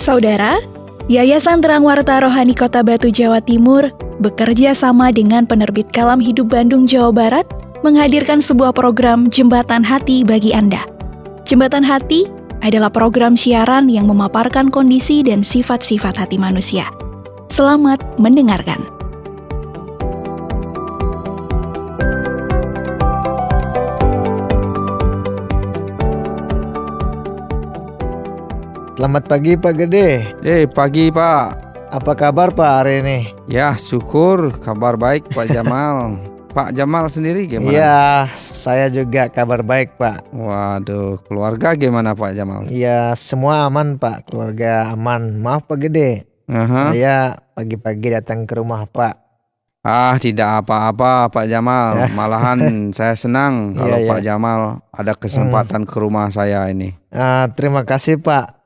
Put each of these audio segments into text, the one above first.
Saudara, Yayasan Terang Warta Rohani Kota Batu, Jawa Timur bekerja sama dengan penerbit Kalam Hidup Bandung, Jawa Barat menghadirkan sebuah program Jembatan Hati bagi Anda. Jembatan Hati adalah program siaran yang memaparkan kondisi dan sifat-sifat hati manusia. Selamat mendengarkan. Selamat pagi Pak Gede. Pagi Pak. Apa kabar Pak hari ini? Ya syukur, kabar baik Pak Jamal. Pak Jamal sendiri gimana? Iya, saya juga kabar baik Pak. Waduh, keluarga gimana Pak Jamal? Iya, semua aman Pak, keluarga aman. Maaf Pak Gede, saya pagi-pagi datang ke rumah Pak. Tidak apa-apa Pak Jamal. Malahan saya senang kalau Pak Jamal ada kesempatan ke rumah saya ini. Terima kasih Pak.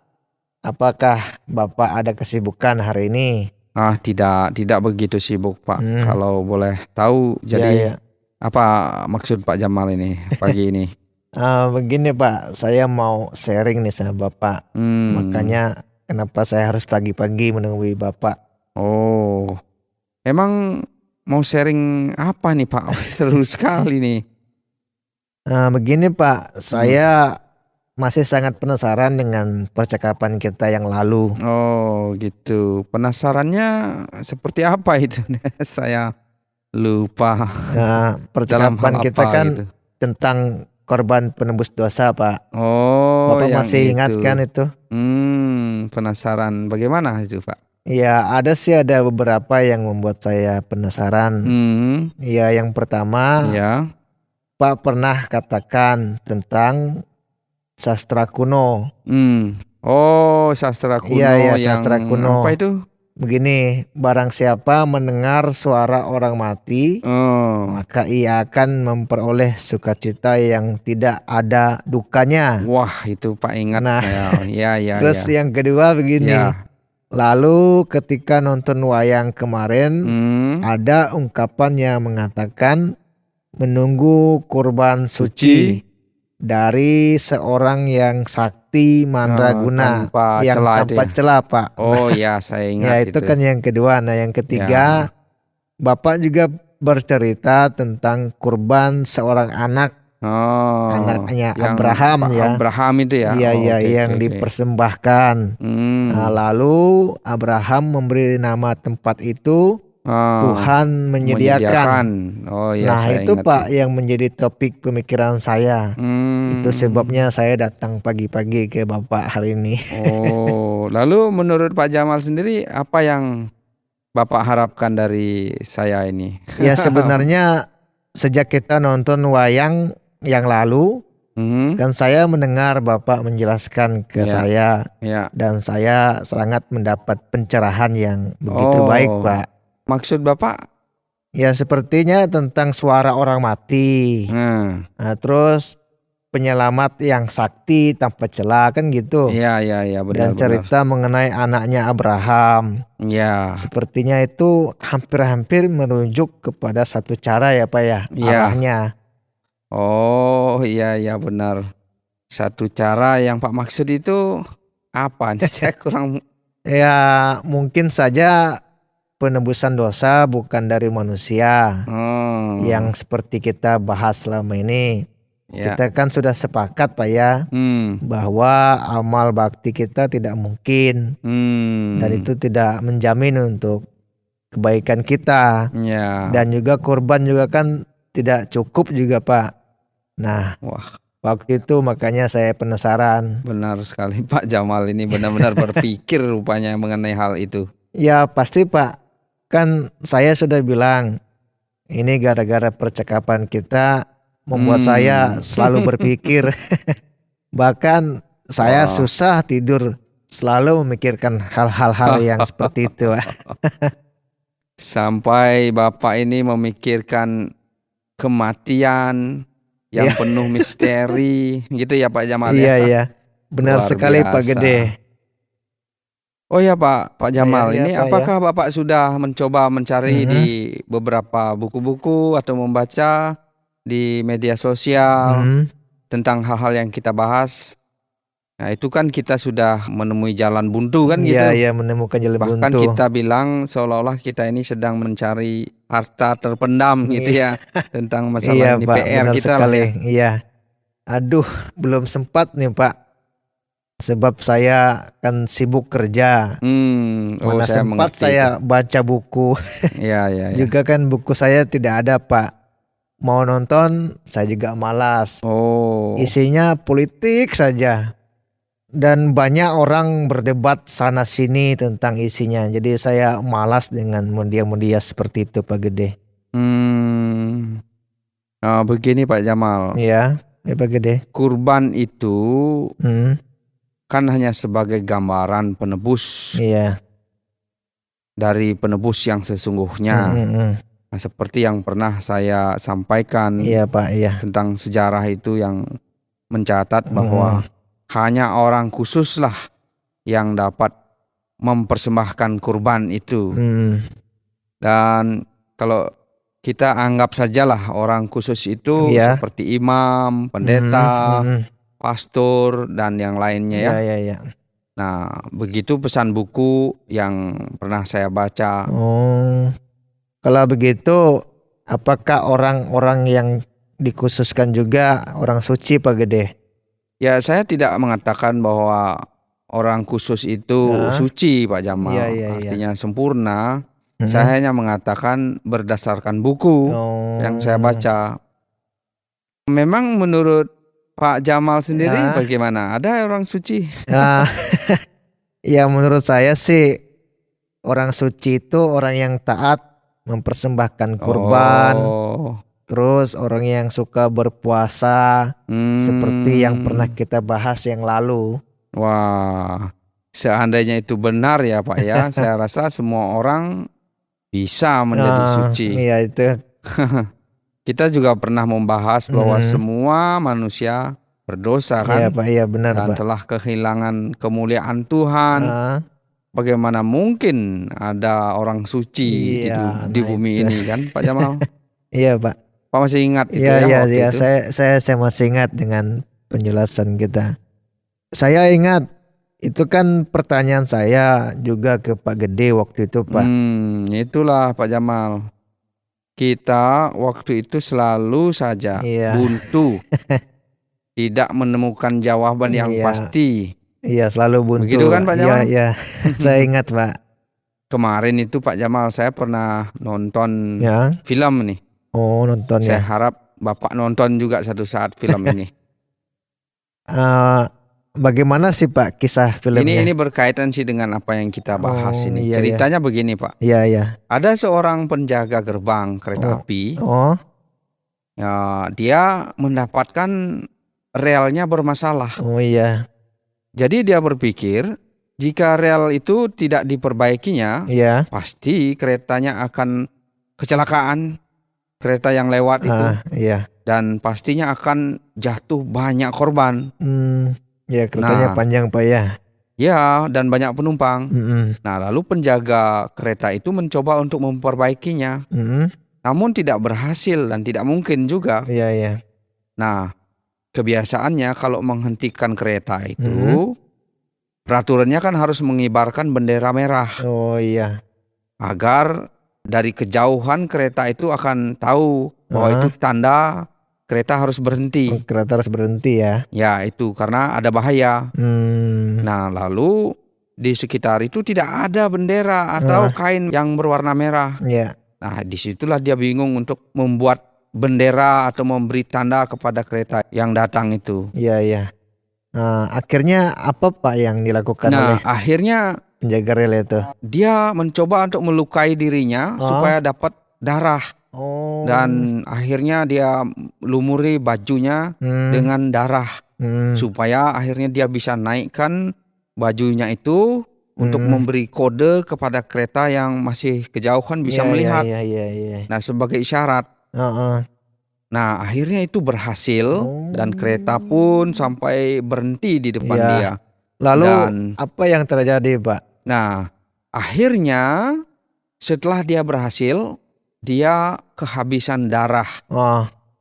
Apakah Bapak ada kesibukan hari ini? Tidak begitu sibuk Pak. Kalau boleh tahu, jadi apa maksud Pak Jamal ini pagi ini? Begini Pak, saya mau sharing nih sama Bapak. Makanya kenapa saya harus pagi-pagi menunggu Bapak? Oh, emang mau sharing apa nih Pak? Seru sekali nih. Begini Pak, saya masih sangat penasaran dengan percakapan kita yang lalu. Oh gitu. Penasarannya seperti apa itu? Saya lupa. Percakapan kita kan gitu? Tentang korban penebus dosa Pak. Oh, Bapak masih ingat kan itu? Penasaran. Bagaimana itu Pak? Ya ada beberapa yang membuat saya penasaran. Ya yang pertama, Pak pernah katakan tentang sastra kuno. Oh, sastra kuno. Iya, sastra kuno. Apa itu? Begini, barang siapa mendengar suara orang mati, maka ia akan memperoleh sukacita yang tidak ada dukanya. Wah, itu Pak ingat. Nah, ya. Terus yang kedua begini. Lalu ketika nonton wayang kemarin, ada ungkapan yang mengatakan menunggu kurban suci dari seorang yang sakti mandraguna tanpa celah Pak. Oh ya, saya ingat ya itu kan yang kedua. Nah yang ketiga, Bapak juga bercerita tentang kurban seorang anak, anaknya Abraham Abraham itu ya. Iya yang dipersembahkan. Nah, lalu Abraham memberi nama tempat itu Tuhan menyediakan. Oh ya, nah itu Pak yang menjadi topik pemikiran saya. Itu sebabnya saya datang pagi-pagi ke Bapak hari ini. Oh, lalu menurut Pak Jamal sendiri apa yang Bapak harapkan dari saya ini? Ya sebenarnya sejak kita nonton wayang yang lalu, kan saya mendengar Bapak menjelaskan ke saya, dan saya sangat mendapat pencerahan yang begitu baik Pak. Maksud Bapak? Ya sepertinya tentang suara orang mati. Nah, terus penyelamat yang sakti tanpa celah kan gitu. Iya benar. Dan cerita mengenai anaknya Abraham. Ya. Sepertinya itu hampir-hampir merujuk kepada satu cara ya Pak ya, arahnya. Oh iya benar. Satu cara yang Pak maksud itu apa? Saya kurang. Ya mungkin saja penebusan dosa bukan dari manusia, yang seperti kita bahas selama ini. Kita kan sudah sepakat Pak ya, bahwa amal bakti kita tidak mungkin, dan itu tidak menjamin untuk kebaikan kita. Dan juga korban juga kan tidak cukup juga Pak. Nah, waktu itu makanya saya penasaran. Benar sekali Pak Jamal ini benar-benar berpikir rupanya mengenai hal itu. Ya pasti Pak. Kan saya sudah bilang, ini gara-gara percakapan kita membuat saya selalu berpikir. Bahkan saya susah tidur, selalu memikirkan hal-hal yang seperti itu. Sampai Bapak ini memikirkan kematian yang penuh misteri, gitu ya Pak Jamal ya? Iya, benar sekali Pak Gede. Oh ya Pak Jamal, ini apakah Bapak sudah mencoba mencari di beberapa buku-buku atau membaca di media sosial tentang hal-hal yang kita bahas? Nah, itu kan kita sudah menemui jalan buntu kan gitu. Iya, menemukan jalan buntu. Bahkan kita bilang seolah-olah kita ini sedang mencari harta terpendam gitu ya. Tentang masalah ini, Pak, PR benar kita sekali. lah ya. Iya. Aduh, belum sempat nih Pak. Sebab saya kan sibuk kerja. Mana Saya sempat mengerti saya baca buku. Iya. Juga kan buku saya tidak ada Pak. Mau nonton saya juga malas. Oh. Isinya politik saja. Dan banyak orang berdebat sana sini tentang isinya. Jadi saya malas dengan media-media seperti itu Pak Gede. Nah, begini Pak Jamal. Iya, Pak Gede. Kurban itu kan hanya sebagai gambaran penebus. Iya. Dari penebus yang sesungguhnya. Nah, seperti yang pernah saya sampaikan. Iya Pak, iya. Tentang sejarah itu yang mencatat bahwa hanya orang khususlah yang dapat mempersembahkan kurban itu. Dan kalau kita anggap sajalah orang khusus itu seperti imam, pendeta, pastor, dan yang lainnya ya. Iya. Nah, begitu pesan buku yang pernah saya baca. Kalau begitu, apakah orang-orang yang dikhususkan juga orang suci Pak Gede? Ya, saya tidak mengatakan bahwa orang khusus itu suci Pak Jamal. Artinya sempurna. Saya hanya mengatakan berdasarkan buku yang saya baca. Memang menurut Pak Jamal sendiri bagaimana? Ada orang suci? Ya menurut saya sih orang suci itu orang yang taat mempersembahkan kurban. Terus orang yang suka berpuasa seperti yang pernah kita bahas yang lalu. Wah, seandainya itu benar ya Pak ya, saya rasa semua orang bisa menjadi suci. Iya itu. Kita juga pernah membahas bahwa semua manusia berdosa kan. Iya Pak, iya benar dan Pak. telah kehilangan kemuliaan Tuhan. Bagaimana mungkin ada orang suci di bumi ini kan Pak Jamal? Iya Pak. Pak masih ingat itu Iya, itu? Saya masih ingat dengan penjelasan kita. Saya ingat itu kan pertanyaan saya juga ke Pak Gede waktu itu Pak. Itulah Pak Jamal. Kita waktu itu selalu saja buntu. Tidak menemukan jawaban yang pasti. Iya, selalu buntu. Begitu kan Pak Jamal? Iya. Saya ingat Pak. Kemarin itu Pak Jamal saya pernah nonton film nih. Oh, nonton Saya harap Bapak nonton juga satu saat film ini. Bagaimana sih Pak kisah filmnya? Ini berkaitan sih dengan apa yang kita bahas ini. Ceritanya begini Pak. Iya. Ada seorang penjaga gerbang kereta api. Ya, dia mendapatkan relnya bermasalah. Oh iya. Jadi dia berpikir jika rel itu tidak diperbaikinya, pasti keretanya akan kecelakaan. Kereta yang lewat itu. Dan pastinya akan jatuh banyak korban. Ya, keretanya panjang Pak ya. Ya, dan banyak penumpang. Nah, lalu penjaga kereta itu mencoba untuk memperbaikinya. Namun tidak berhasil dan tidak mungkin juga. Iya. Nah, kebiasaannya kalau menghentikan kereta itu, peraturannya kan harus mengibarkan bendera merah. Oh iya. Agar dari kejauhan kereta itu akan tahu bahwa itu tanda kereta harus berhenti. Kereta harus berhenti ya. Ya, itu karena ada bahaya. Nah, lalu di sekitar itu tidak ada bendera atau kain yang berwarna merah. Nah, disitulah dia bingung untuk membuat bendera atau memberi tanda kepada kereta yang datang itu. Iya. Nah, akhirnya apa Pak yang dilakukan oleh akhirnya penjaga rel itu? Dia mencoba untuk melukai dirinya supaya dapat darah. Dan akhirnya dia lumuri bajunya dengan darah. Supaya akhirnya dia bisa naikkan bajunya itu untuk memberi kode kepada kereta yang masih kejauhan bisa melihat. Iya. Nah, sebagai isyarat. Nah, akhirnya itu berhasil dan kereta pun sampai berhenti di depan dia. Lalu apa yang terjadi Pak? Nah, akhirnya setelah dia berhasil, dia kehabisan darah.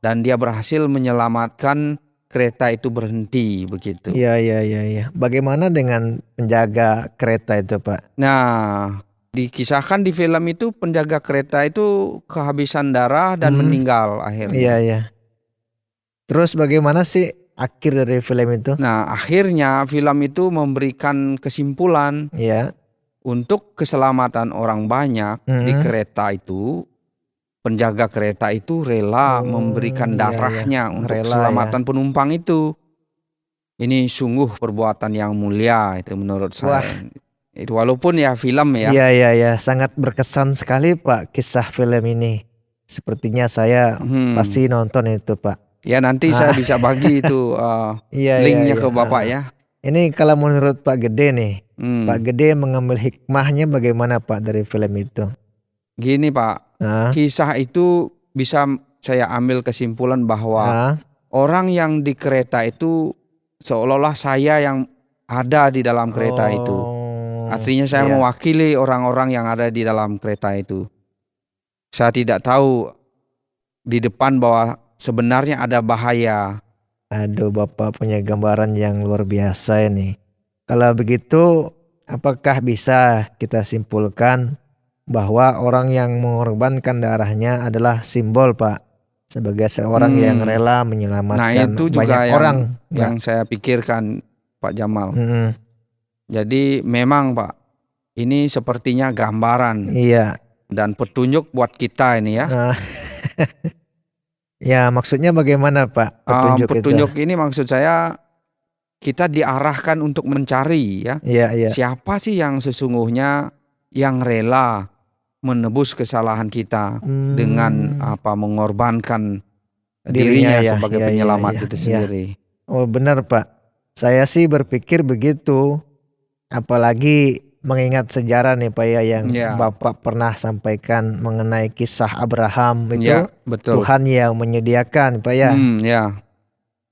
Dan dia berhasil menyelamatkan kereta itu berhenti begitu. Iya. Bagaimana dengan penjaga kereta itu, Pak? Nah, dikisahkan di film itu penjaga kereta itu kehabisan darah dan meninggal akhirnya. Iya. Terus bagaimana sih akhir dari film itu? Nah, akhirnya film itu memberikan kesimpulan untuk keselamatan orang banyak di kereta itu. Penjaga kereta itu rela memberikan darahnya untuk keselamatan penumpang itu. Ini sungguh perbuatan yang mulia itu menurut saya. Itu walaupun ya film ya. Iya. Sangat berkesan sekali, Pak, kisah film ini. Sepertinya saya pasti nonton itu, Pak. Ya nanti saya bisa bagi itu linknya ke Bapak ya. Ini kalau menurut Pak Gede nih, Pak Gede mengambil hikmahnya bagaimana, Pak, dari film itu? Gini, Pak. Kisah itu bisa saya ambil kesimpulan bahwa orang yang di kereta itu seolah-olah saya yang ada di dalam kereta itu. Artinya saya mewakili orang-orang yang ada di dalam kereta itu. Saya tidak tahu di depan bahwa sebenarnya ada bahaya. Aduh, Bapak punya gambaran yang luar biasa ini. Kalau begitu, apakah bisa kita simpulkan bahwa orang yang mengorbankan darahnya adalah simbol, Pak, sebagai seorang yang rela menyelamatkan itu juga banyak orang yang saya pikirkan, Pak Jamal. Jadi memang, Pak, ini sepertinya gambaran dan petunjuk buat kita ini ya. Ya, maksudnya bagaimana, Pak? Petunjuk ini maksud saya kita diarahkan untuk mencari ya. Siapa sih yang sesungguhnya yang rela menebus kesalahan kita dengan mengorbankan dirinya sebagai penyelamat itu sendiri. Oh, benar, Pak. Saya sih berpikir begitu. Apalagi mengingat sejarah nih, Pak, yang Bapak pernah sampaikan mengenai kisah Abraham itu. Betul. Tuhan yang menyediakan, Pak, ya.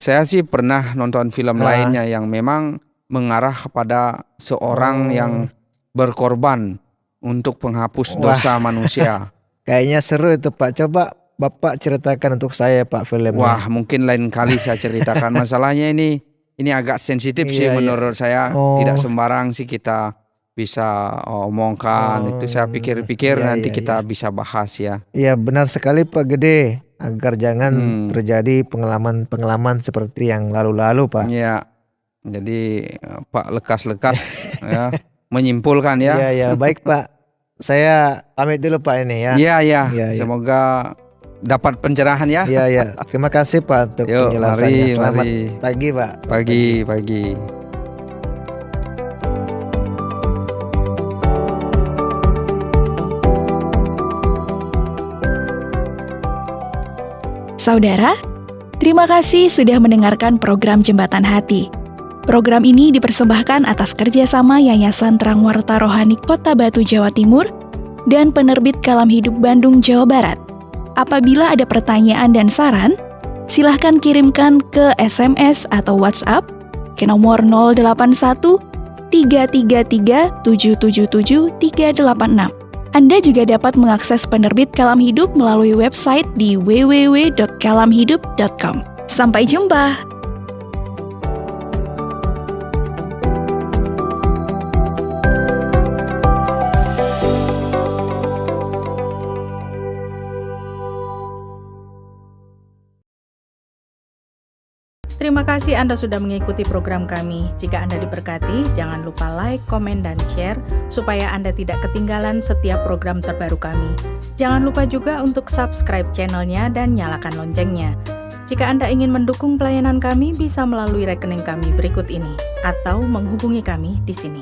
Saya sih pernah nonton film lainnya yang memang mengarah kepada seorang yang berkorban untuk penghapus dosa manusia. Kayaknya seru itu, Pak. Coba Bapak ceritakan untuk saya, Pak, filmnya. Wah, mungkin lain kali saya ceritakan. Masalahnya ini agak sensitif sih menurut saya. Tidak sembarang sih kita bisa omongkan. Itu saya pikir-pikir nanti kita bisa bahas ya. Iya, benar sekali, Pak Gede. Agar jangan terjadi pengalaman seperti yang lalu-lalu, Pak. Iya. Jadi Pak lekas-lekas ya. Menyimpulkan ya. Iya, baik, Pak. Saya pamit dulu, Pak, ini ya. Iya. Semoga dapat pencerahan ya. Iya. Terima kasih, Pak, untuk penjelasannya. Selamat pagi, Pak. Pagi. Saudara, terima kasih sudah mendengarkan program Jembatan Hati. Program ini dipersembahkan atas kerjasama Yayasan Terang Warta Rohani Kota Batu, Jawa Timur, dan Penerbit Kalam Hidup Bandung, Jawa Barat. Apabila ada pertanyaan dan saran, silahkan kirimkan ke SMS atau WhatsApp ke nomor 081 333 777 386. Anda juga dapat mengakses Penerbit Kalam Hidup melalui website di www.kalamhidup.com. Sampai jumpa! Terima kasih Anda sudah mengikuti program kami. Jika Anda diberkati, jangan lupa like, komen, dan share supaya Anda tidak ketinggalan setiap program terbaru kami. Jangan lupa juga untuk subscribe channelnya dan nyalakan loncengnya. Jika Anda ingin mendukung pelayanan kami, bisa melalui rekening kami berikut ini atau menghubungi kami di sini.